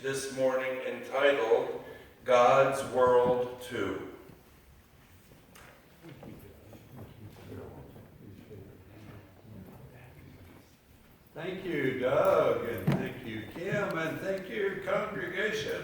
this morning entitled God's World Too. Thank you, Doug, and thank you, Kim, and thank you, congregation.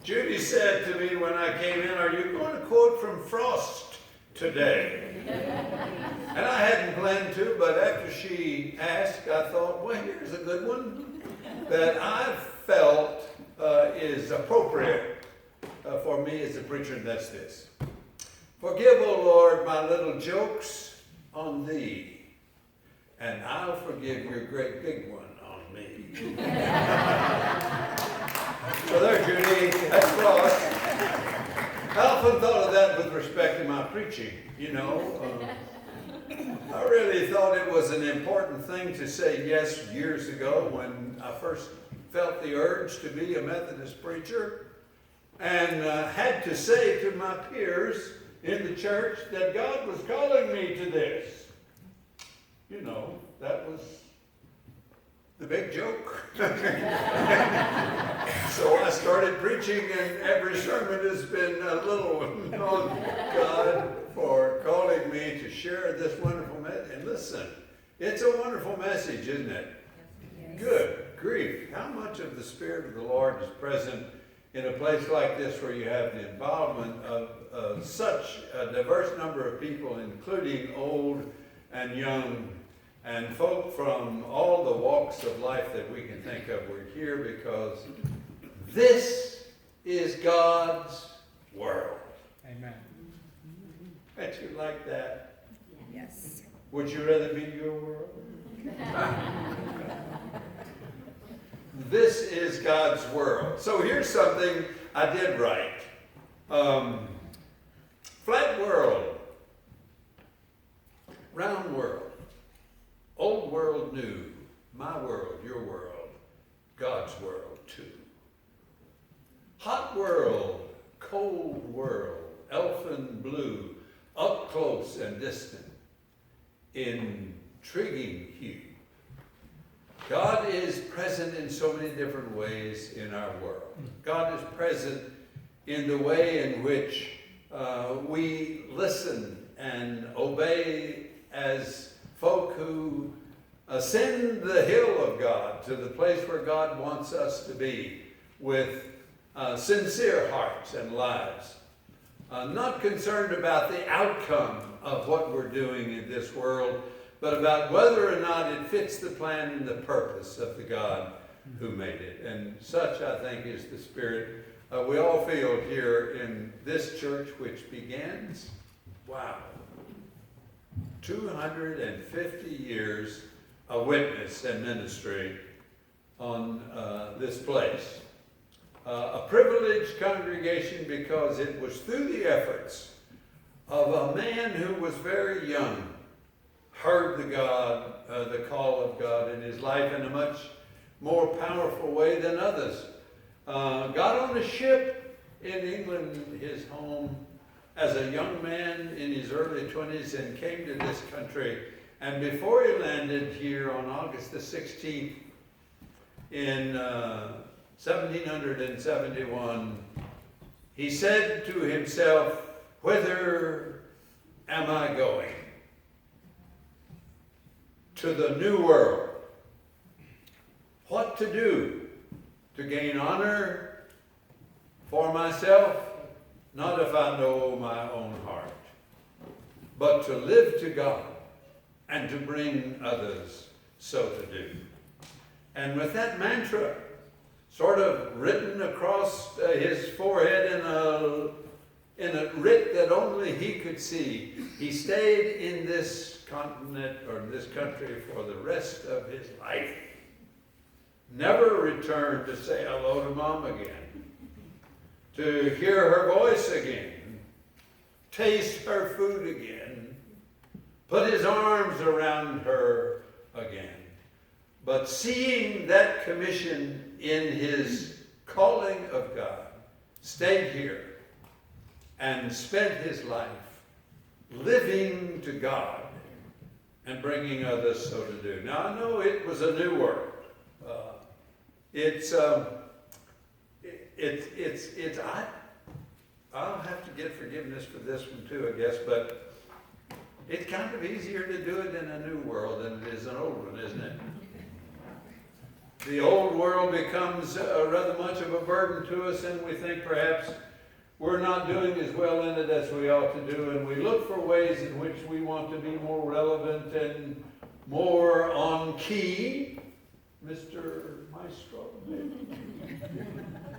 Judy said to me when I came in, "Are you going to quote from Frost today?" And I hadn't planned to, but after she asked, I thought, well, here's a good one that I felt is appropriate for me as a preacher, and that's this. "Forgive, O Lord, my little jokes on thee, and I'll forgive your great big one on me." So there, Judy, that's Frost. I often thought of that with respect to my preaching, you know. I really thought it was an important thing to say yes years ago when I first felt the urge to be a Methodist preacher, and had to say to my peers in the church that God was calling me to this. You know, that was the big joke. So I started preaching, and every sermon has been a little on God for calling me to share this wonderful message. And listen, it's a wonderful message, isn't it? Yes. Good grief. How much of the Spirit of the Lord is present in a place like this where you have the involvement of such a diverse number of people, including old and young, and folk from all the walks of life that we can think of. We're here because this is God's world. Amen. Bet you like that. Yes. Would you rather be your world? This is God's world. So here's something I did write. Flat world. Round world. Old world, new. My world, your world. God's world, too. Hot world, cold world, elfin blue, up close and distant, intriguing hue. God is present in so many different ways in our world. God is present in the way in which we listen and obey as folk who ascend the hill of God to the place where God wants us to be with sincere hearts and lives. Not concerned about the outcome of what we're doing in this world, but about whether or not it fits the plan and the purpose of the God who made it. And such, I think, is the spirit we all feel here in this church, which begins, wow, 250 years of witness and ministry on this place. A privileged congregation because it was through the efforts of a man who was very young, heard the call of God in his life in a much more powerful way than others. Got on a ship in England, his home, as a young man in his early 20s, and came to this country. And before he landed here on August the 16th in 1771, he said to himself, "Whither am I going? To the new world. What to do? To gain honor for myself? Not if I know my own heart. But to live to God and to bring others so to do." And with that mantra sort of written across his forehead in a writ that only he could see, he stayed in this continent or this country for the rest of his life. Never returned to say hello to Mom again, to hear her voice again, taste her food again, put his arms around her again. But seeing that commission in his calling of God, stayed here and spent his life living to God and bringing others so to do. Now, I know it was a new world. It's I'll have to get forgiveness for this one too, I guess, but it's kind of easier to do it in a new world than it is an old one, isn't it? The old world becomes rather much of a burden to us, and we think perhaps we're not doing as well in it as we ought to do, and we look for ways in which we want to be more relevant and more on key. Mr. Maestro,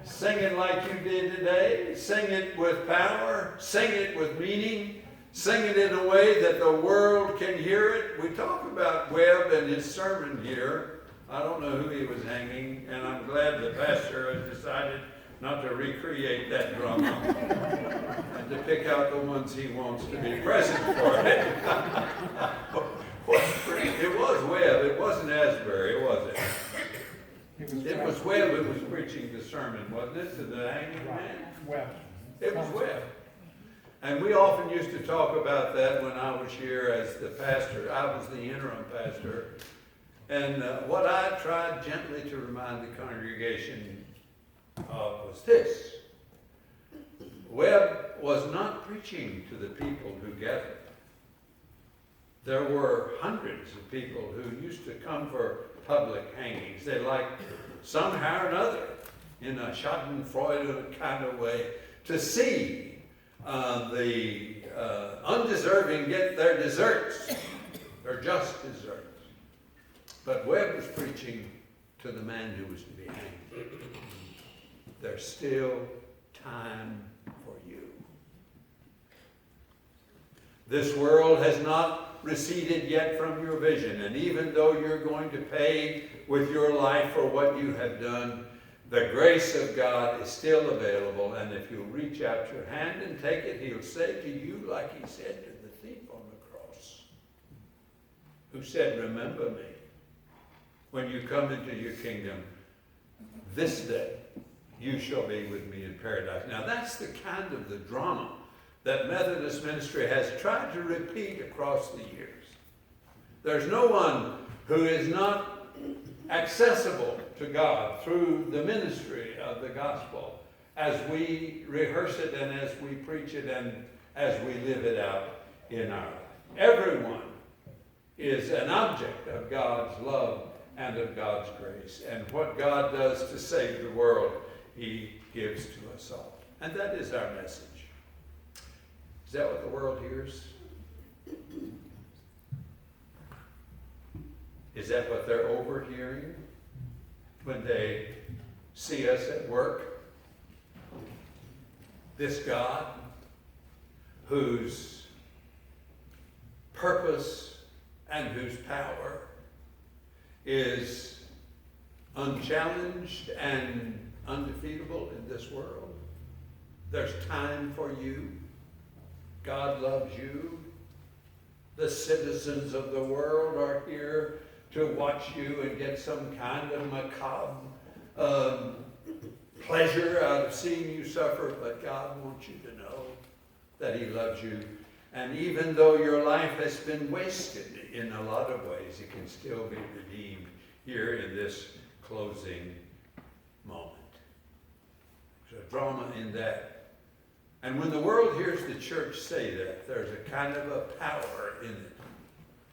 sing it like you did today. Sing it with power. Sing it with meaning. Sing it in a way that the world can hear it. We talk about Webb and his sermon here. I don't know who he was hanging, and I'm glad the pastor has decided not to recreate that drama and to pick out the ones he wants to be present for it. It was Webb. It wasn't Asbury, was it? It was Webb who was preaching the sermon, wasn't it, to the hanging man? Webb. It was Webb. And we often used to talk about that when I was here as the pastor. I was the interim pastor. And what I tried gently to remind the congregation of was this. Webb was not preaching to the people who gathered. There were hundreds of people who used to come for public hangings. They liked somehow or another, in a schadenfreude kind of way, to see the undeserving get their deserts, their just deserts. But Webb was preaching to the man who was to be hanged. There's still time for you. This world has not receded yet from your vision, and even though you're going to pay with your life for what you have done, the grace of God is still available, and if you'll reach out your hand and take it, he'll say to you, like he said to the thief on the cross, who said, remember me when you come into your kingdom. This day you shall be with me in paradise. Now that's the kind of the drama that Methodist ministry has tried to repeat across the years. There's no one who is not accessible to God through the ministry of the gospel as we rehearse it and as we preach it and as we live it out in our life. Everyone is an object of God's love and of God's grace. And what God does to save the world, he gives to us all. And that is our message. Is that what the world hears? Is that what they're overhearing when they see us at work? This God, whose purpose and whose power is unchallenged and undefeatable in this world. There's time for you. God loves you. The citizens of the world are here to watch you and get some kind of macabre pleasure out of seeing you suffer, but God wants you to know that he loves you. And even though your life has been wasted in a lot of ways, it can still be redeemed here in this closing moment. There's a drama in that. And when the world hears the church say that, there's a kind of a power in it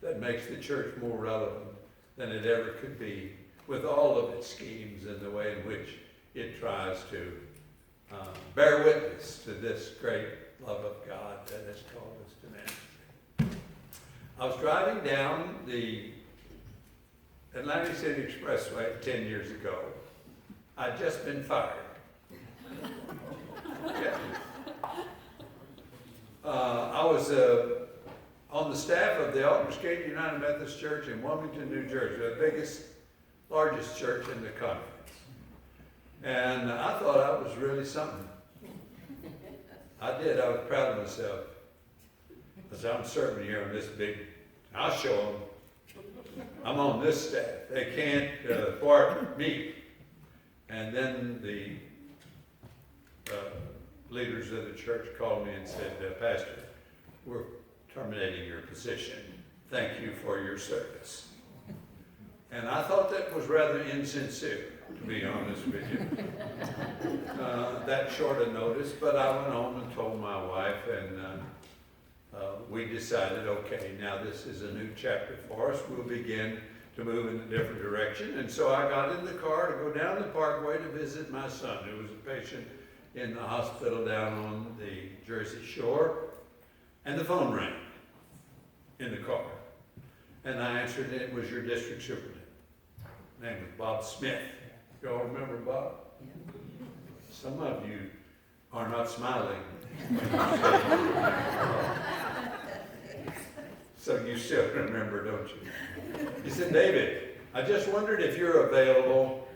that makes the church more relevant than it ever could be, with all of its schemes and the way in which it tries to bear witness to this great love of God that has called us to ministry. I was driving down the Atlantic City Expressway 10 years ago. I'd just been fired. Yeah. I was on the staff of the Aldersgate United Methodist Church in Wilmington, New Jersey, the biggest, largest church in the country. And I thought I was really something. I did. I was proud of myself. Because I'm serving here on this big, I'll show them. I'm on this staff. They can't thwart me. And then the leaders of the church called me and said, Pastor, we're terminating your position. Thank you for your service. And I thought that was rather insincere, to be honest with you. that short a notice, but I went home and told my wife, and we decided, okay, now this is a new chapter for us. We'll begin to move in a different direction. And so I got in the car to go down the parkway to visit my son, who was a patient in the hospital down on the Jersey Shore. And the phone rang in the car. And I answered, it was your district superintendent. His name was Bob Smith. You all remember Bob? Some of you are not smiling. So you still remember, don't you? He said, David, I just wondered if you're available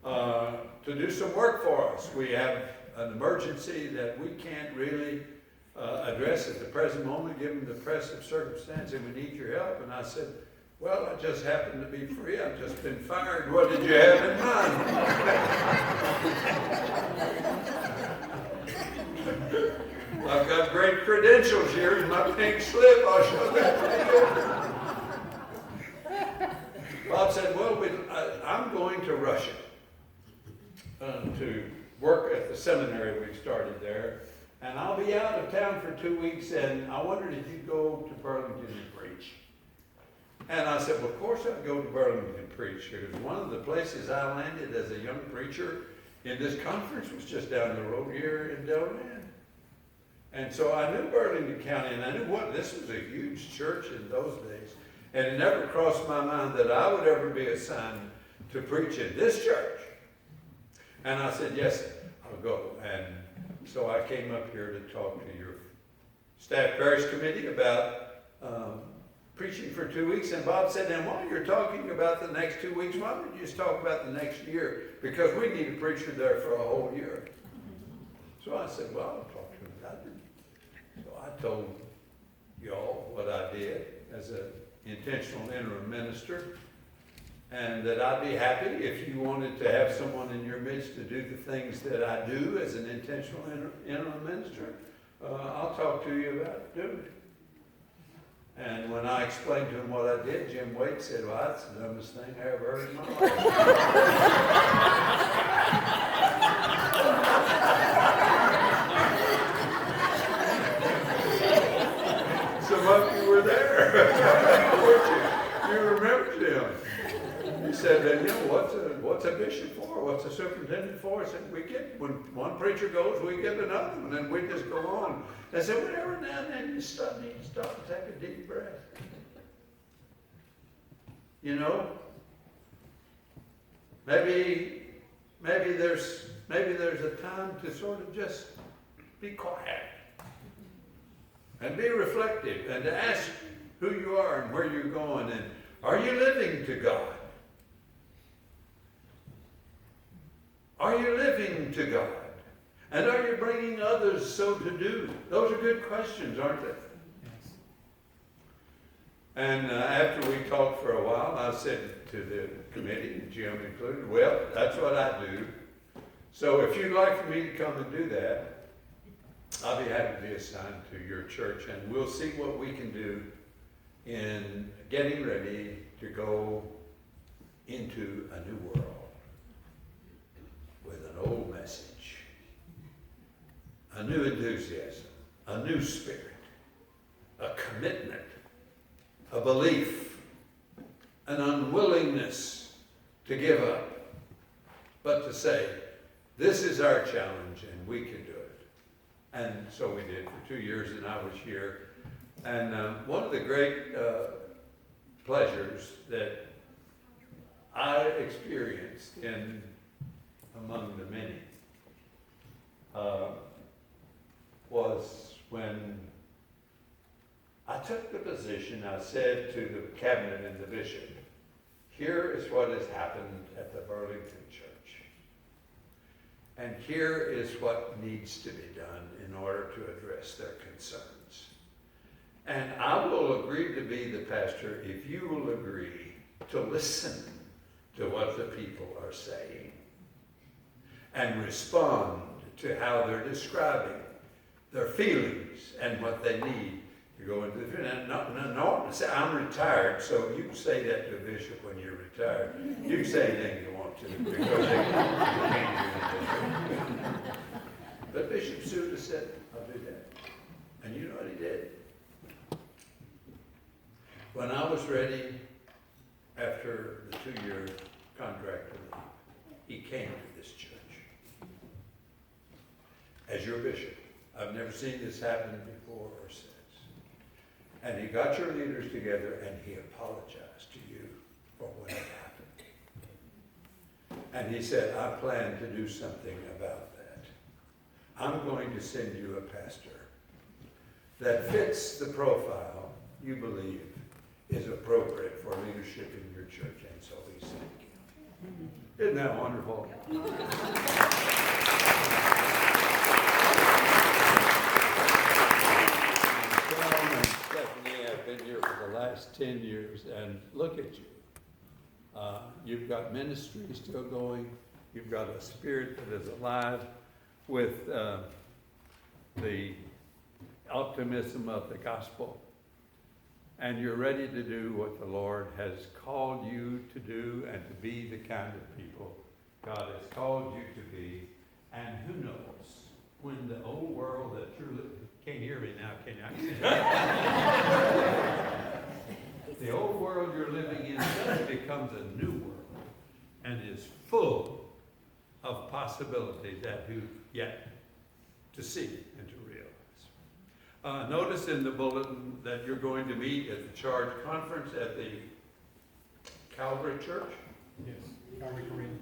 to do some work for us. We have an emergency that we can't really address at the present moment, given the press of circumstance, and we need your help. And I said, well, I just happen to be free. I've just been fired. What did you have in mind? I've got great credentials. Here's my pink slip. I'll show that to you. Bob said, well, I'm going to Russia to work at the seminary we started there. And I'll be out of town for 2 weeks, and I wondered if you'd go to Burlington and preach. And I said, well, of course I'd go to Burlington and preach, because one of the places I landed as a young preacher in this conference was just down the road here in Delran. And so I knew Burlington County, and I knew this was a huge church in those days. And it never crossed my mind that I would ever be assigned to preach in this church. And I said, yes, I'll go. And so I came up here to talk to your staff parish committee about preaching for 2 weeks. And Bob said, then while you're talking about the next 2 weeks, why don't you just talk about the next year? Because we need a preacher there for a whole year. So I said, well, I'll talk to him about it. So I told y'all what I did as an intentional interim minister, and that I'd be happy if you wanted to have someone in your midst to do the things that I do as an intentional interim minister. I'll talk to you about doing it. And when I explained to him what I did, Jim Waite said, well, that's the dumbest thing I ever heard in my life. Some of you were there, weren't you? You remembered him. He said, you know, what's a bishop for? What's a superintendent for? I said, when one preacher goes, we get another one, and we just go on. I said, well, every now and then you need to stop and take a deep breath. You know, maybe there's a time to sort of just be quiet and be reflective and to ask who you are and where you're going, and are you living to God? Are you living to God? And are you bringing others so to do? Those are good questions, aren't they? Yes. And after we talked for a while, I said to the committee, Jim included, well, that's what I do. So if you'd like for me to come and do that, I'll be happy to be assigned to your church, and we'll see what we can do in getting ready to go into a new world with an old message, a new enthusiasm, a new spirit, a commitment, a belief, an unwillingness to give up, but to say, this is our challenge and we can do it. And so we did for 2 years, and I was here. And one of the great pleasures that I experienced among the many was when I took the position. I said to the cabinet and the bishop, here is what has happened at the Burlington Church. And here is what needs to be done in order to address their concerns. And I will agree to be the pastor if you will agree to listen to what the people are saying and respond to how they're describing their feelings and what they need to go into the I'm retired, so you can say that to a bishop when you're retired. You can say anything you want to, because they can't do anything. when I was ready, after the 2-year contract to leave, he came to this church as your bishop. I've never seen this happen before or since. And he got your leaders together and he apologized to you for what had happened. And he said, I plan to do something about that. I'm going to send you a pastor that fits the profile you believe is appropriate for leadership in your church. And so he sent you. Isn't that wonderful? Tom and Stephanie have been here for the last 10 years, and look at you. You've got ministry still going. You've got a spirit that is alive with the optimism of the gospel. And you're ready to do what the Lord has called you to do and to be the kind of people God has called you to be. And who knows, when the old world that you're can't hear me now, can you? The old world you're living in becomes a new world and is full of possibilities that you've yet to see and to realize. Notice in the bulletin that you're going to meet at the Charge Conference at the Calvary Church. Yes, Calvary Korean.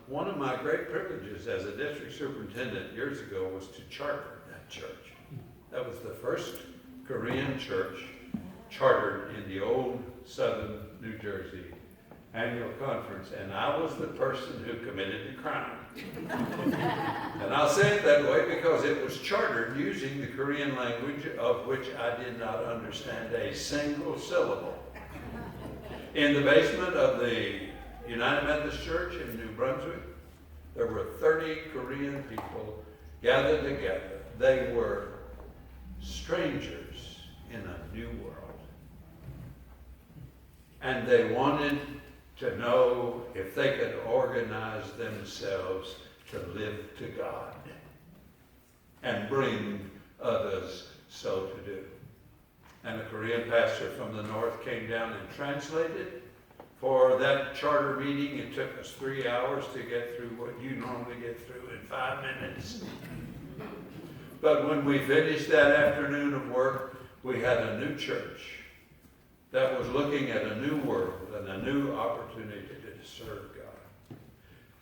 One of my great privileges as a district superintendent years ago was to charter that church. That was the first Korean church chartered in the old southern New Jersey annual conference, and I was the person who committed the crime. And I'll say it that way because it was chartered using the Korean language, of which I did not understand a single syllable. In the basement of the United Methodist Church in New Brunswick, there were 30 Korean people gathered together. They were strangers in a new world. And they wanted to know if they could organize themselves to live to God and bring others so to do. And a Korean pastor from the north came down and translated. For that charter meeting, it took us 3 hours to get through what you normally get through in 5 minutes. But when we finished that afternoon of work, we had a new church that was looking at a new world and a new opportunity to serve God.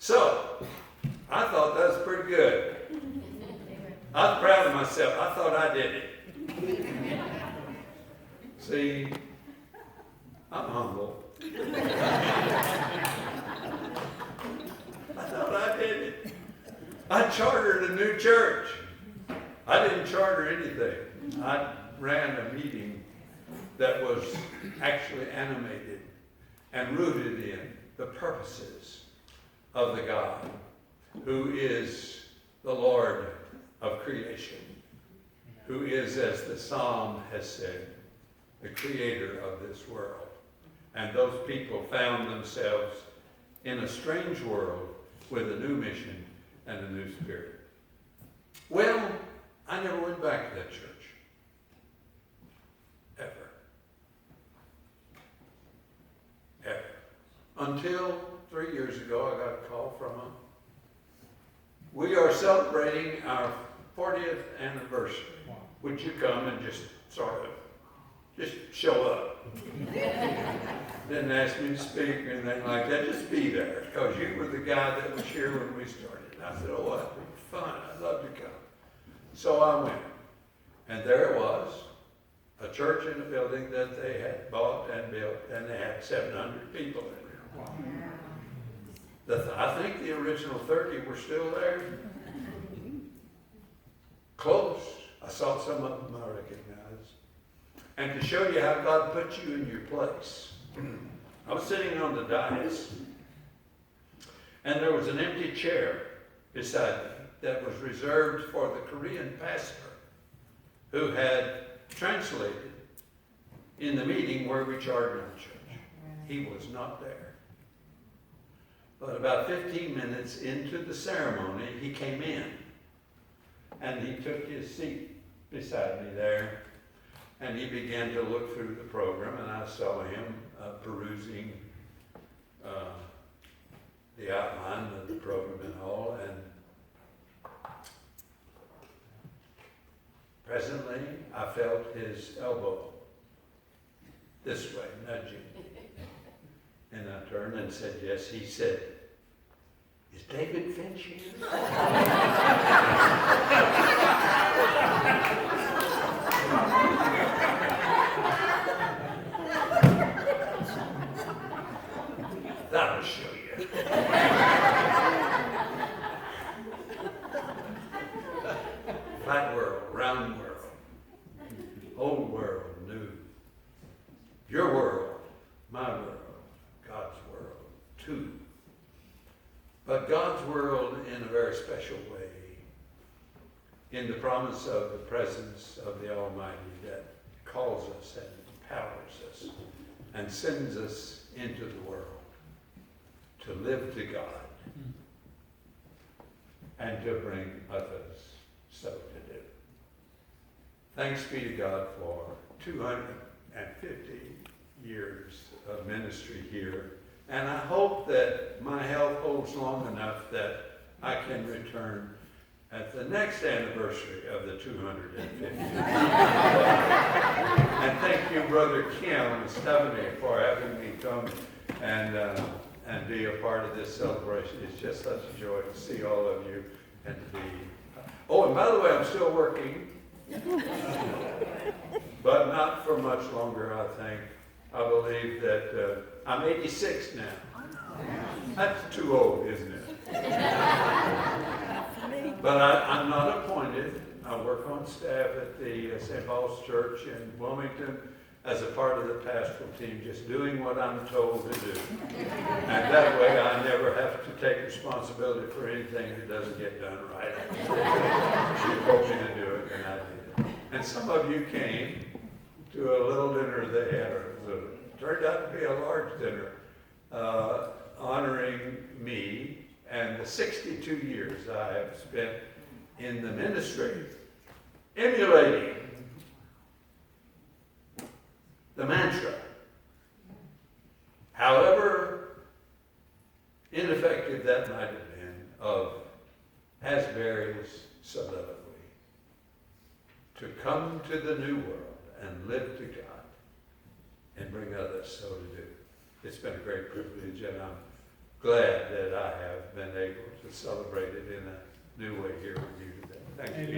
So, I thought that was pretty good. I was proud of myself. I thought I did it. See, I'm humble. I thought I did it. I chartered a new church. I didn't charter anything. I ran a meeting that was actually animated and rooted in the purposes of the God who is the Lord of creation, who is, as the psalm has said, the creator of this world. And those people found themselves in a strange world with a new mission and a new spirit. Well, I never went back to that church. Ever. Until 3 years ago, I got a call from them. We are celebrating our 40th anniversary. Wow. Would you come and just show up? Didn't ask me to speak or anything like that. Just be there, because you were the guy that was here when we started. And I said, oh, that'd be fun. I'd love to come. So I went. And there it was. A church in a building that they had bought and built, and they had 700 people in there. Wow. I think the original 30 were still there. Close. I saw some of them I recognized. And to show you how God put you in your place, I was sitting on the dais, and there was an empty chair beside me that was reserved for the Korean pastor who had translated in the meeting where we chartered the church. He was not there. But about 15 minutes into the ceremony, he came in and he took his seat beside me there. And he began to look through the program, and I saw him perusing the outline of the program and all, and presently I felt his elbow this way, nudging. And I turned and said, yes. He said, is David Finch here? That'll show you. Flat world, round world, old world, new. Your world, my world, God's world, too. But God's world in a very special way, in the promise of the presence of the Almighty that calls us and empowers us and sends us into the world to live to God and to bring others so to do. Thanks be to God for 250 years of ministry here. And I hope that my health holds long enough that I can return at the next anniversary of the 250. And thank you, Brother Kim and Stephanie, for having me come and be a part of this celebration. It's just such a joy to see all of you and to be. Oh, and by the way, I'm still working, but not for much longer, I think. I believe that I'm 86 now. That's too old, isn't it? But I'm not appointed. I work on staff at the St. Paul's Church in Wilmington as a part of the pastoral team, just doing what I'm told to do. And that way I never have to take responsibility for anything that doesn't get done right. She told me to do it, and I did it. And some of you came to a little dinner they had, it turned out to be a large dinner, honoring me and the 62 years I have spent in the ministry, emulating the mantra, however ineffective that might have been, of Asbury's soliloquy, to come to the new world and live to God and bring others so to do. It's been a great privilege, and I'm glad that I have been able to celebrate it in a new way here with you today. Thank you.